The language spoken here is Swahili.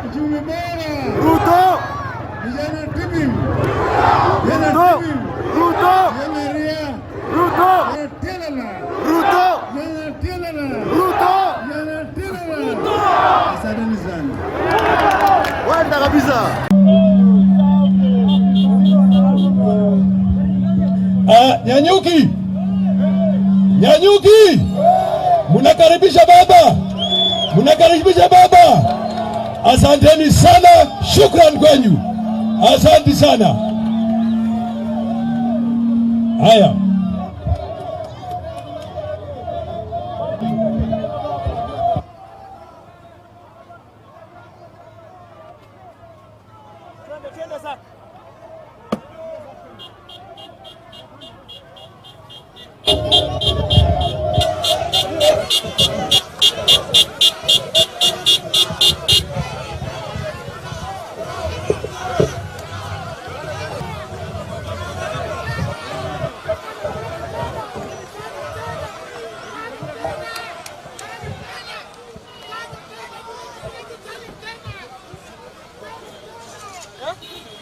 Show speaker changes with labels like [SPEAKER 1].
[SPEAKER 1] Uchumi bora.
[SPEAKER 2] Ruto.
[SPEAKER 1] Vijana timu.
[SPEAKER 2] Ruto. Ruto.
[SPEAKER 1] Vijana ria.
[SPEAKER 2] Ruto.
[SPEAKER 1] Vijana telala.
[SPEAKER 2] Ruto.
[SPEAKER 1] Vijana telala.
[SPEAKER 2] Ruto.
[SPEAKER 1] Vijana telala. Asanteni sana.
[SPEAKER 2] Wanda kabisa.
[SPEAKER 3] Nyanyuki. Nyanyuki. Munakaribisha baba. Munakaribisha baba. Asanteni sana, shukran kwenyu. Asante sana. Haya.
[SPEAKER 4] Huh?